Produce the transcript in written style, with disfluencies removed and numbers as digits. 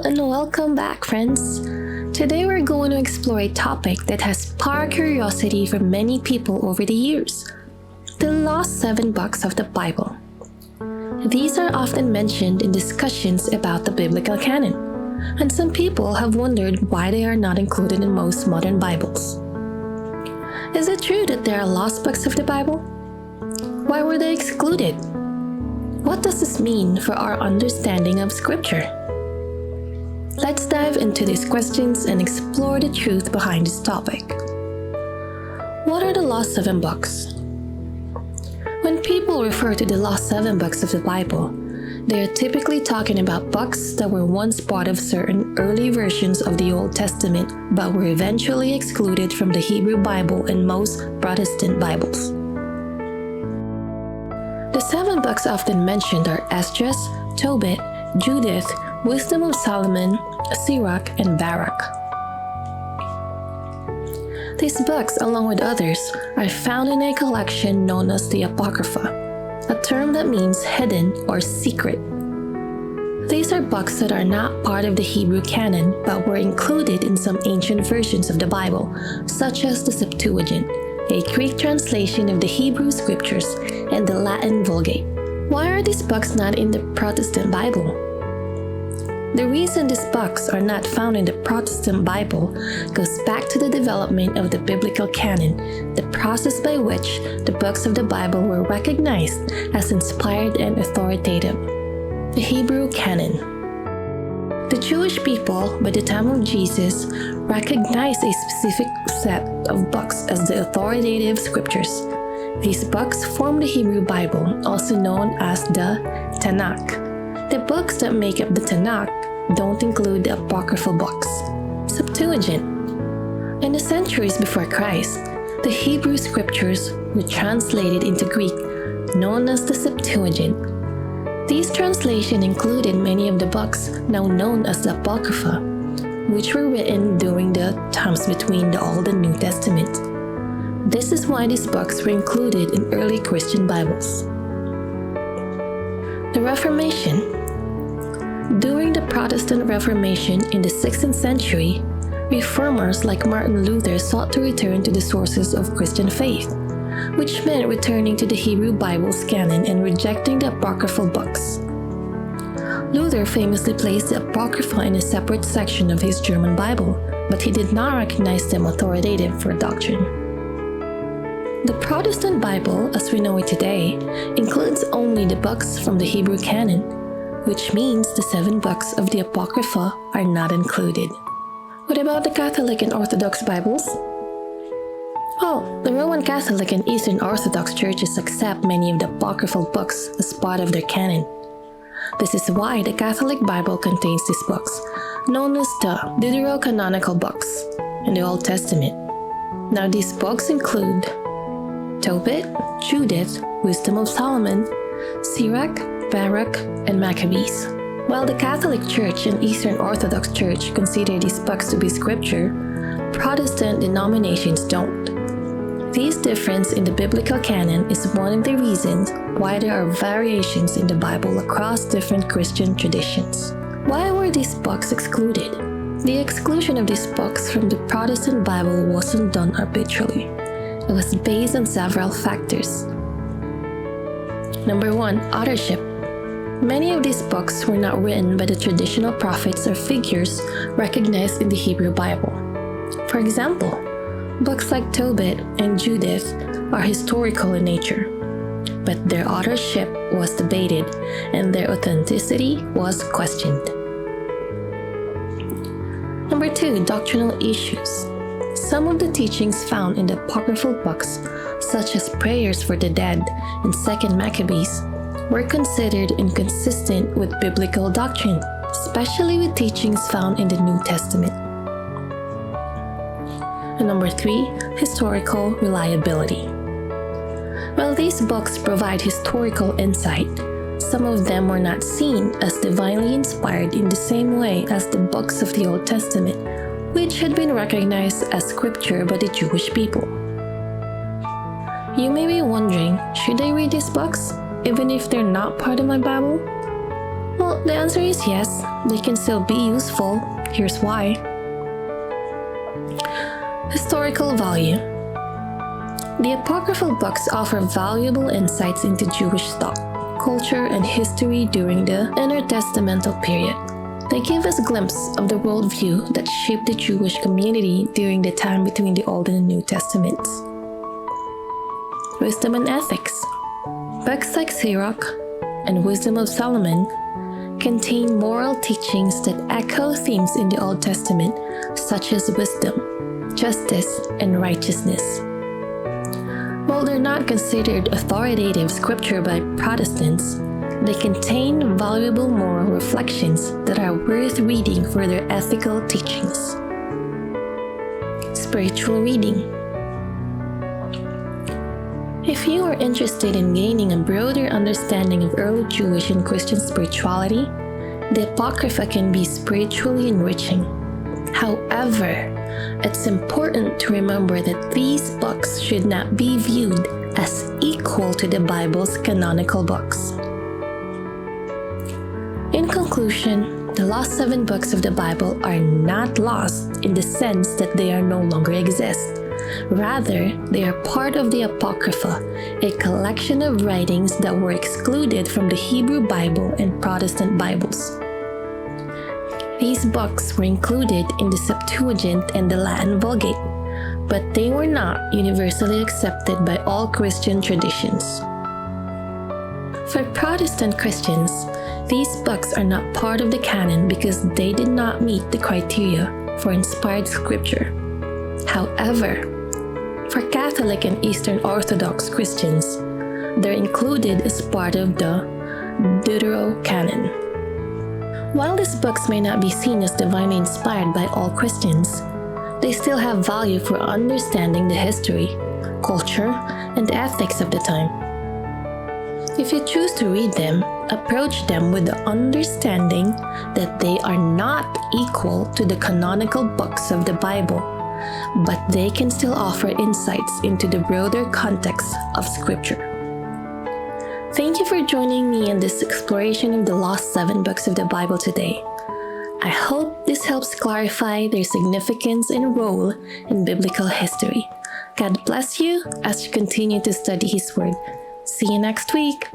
and welcome back, friends. Today we're going to explore a topic that has sparked curiosity for many people over the years: the lost 7 books of the Bible. These are often mentioned in discussions about the biblical canon, and some people have wondered why they are not included in most modern Bibles. Is it true that there are lost books of the Bible? Why were they excluded? What does this mean for our understanding of Scripture? Let's dive into these questions and explore the truth behind this topic. What are the lost 7 books? When people refer to the lost 7 books of the Bible, they are typically talking about books that were once part of certain early versions of the Old Testament but were eventually excluded from the Hebrew Bible and most Protestant Bibles. The 7 books often mentioned are Esdras, Tobit, Judith, Wisdom of Solomon, Sirach, and Baruch. These books, along with others, are found in a collection known as the Apocrypha, a term that means hidden or secret. These are books that are not part of the Hebrew canon but were included in some ancient versions of the Bible, such as the Septuagint, a Greek translation of the Hebrew Scriptures, and the Latin Vulgate. Why are these books not in the Protestant Bible? The reason these books are not found in the Protestant Bible goes back to the development of the biblical canon, the process by which the books of the Bible were recognized as inspired and authoritative. The Hebrew canon. The Jewish people, by the time of Jesus, recognized a specific set of books as the authoritative scriptures. These books form the Hebrew Bible, also known as the Tanakh. The books that make up the Tanakh don't include the apocryphal books. Septuagint. In the centuries before Christ, the Hebrew scriptures were translated into Greek, known as the Septuagint. These translations included many of the books now known as the Apocrypha, which were written during the times between the Old and New Testament. This is why these books were included in early Christian Bibles. The Reformation. During the Protestant Reformation in the 16th century, reformers like Martin Luther sought to return to the sources of Christian faith, which meant returning to the Hebrew Bible's canon and rejecting the apocryphal books. Luther famously placed the Apocrypha in a separate section of his German Bible, but he did not recognize them authoritative for doctrine. The Protestant Bible, as we know it today, includes only the books from the Hebrew canon, which means the 7 books of the Apocrypha are not included. What about the Catholic and Orthodox Bibles? Oh, the Roman Catholic and Eastern Orthodox churches accept many of the apocryphal books as part of their canon. This is why the Catholic Bible contains these books, known as the deuterocanonical books in the Old Testament. Now these books include Tobit, Judith, Wisdom of Solomon, Sirach, Baruch, and Maccabees. While the Catholic Church and Eastern Orthodox Church consider these books to be scripture, Protestant denominations don't. This difference in the biblical canon is one of the reasons why there are variations in the Bible across different Christian traditions. Why were these books excluded? The exclusion of these books from the Protestant Bible wasn't done arbitrarily. It was based on several factors. Number 1, authorship. Many of these books were not written by the traditional prophets or figures recognized in the Hebrew Bible. For example, books like Tobit and Judith are historical in nature, but their authorship was debated and their authenticity was questioned. Number 2, doctrinal issues. Some of the teachings found in the apocryphal books, such as prayers for the dead and 2 Maccabees, were considered inconsistent with biblical doctrine, especially with teachings found in the New Testament. And number 3, historical reliability. While these books provide historical insight, some of them were not seen as divinely inspired in the same way as the books of the Old Testament, which had been recognized as scripture by the Jewish people. You may be wondering, should I read these books, even if they're not part of my Bible? Well, Well, the answer is yes, they can still be useful. Here's why. Historical value. The apocryphal books offer valuable insights into Jewish thought, culture, and history during the intertestamental period. They give us a glimpse of the worldview that shaped the Jewish community during the time between the Old and the New Testaments. Wisdom and ethics. Books like Sirach and Wisdom of Solomon contain moral teachings that echo themes in the Old Testament, such as wisdom, justice, and righteousness. While they're not considered authoritative scripture by Protestants, they contain valuable moral reflections that are worth reading for their ethical teachings. Spiritual reading. If you are interested in gaining a broader understanding of early Jewish and Christian spirituality, the Apocrypha can be spiritually enriching. However, it's important to remember that these books should not be viewed as equal to the Bible's canonical books. In conclusion, the last 7 books of the Bible are not lost in the sense that they are no longer exist. Rather, they are part of the Apocrypha, a collection of writings that were excluded from the Hebrew Bible and Protestant Bibles. These books were included in the Septuagint and the Latin Vulgate, but they were not universally accepted by all Christian traditions. For Protestant Christians, these books are not part of the canon because they did not meet the criteria for inspired scripture. However, for Catholic and Eastern Orthodox Christians, they're included as part of the Deuterocanon. While these books may not be seen as divinely inspired by all Christians, they still have value for understanding the history, culture, and ethics of the time. If you choose to read them, approach them with the understanding that they are not equal to the canonical books of the Bible, but they can still offer insights into the broader context of Scripture. Thank you for joining me in this exploration of the last 7 books of the Bible today. I hope this helps clarify their significance and role in biblical history. God bless you as you continue to study His Word. See you next week.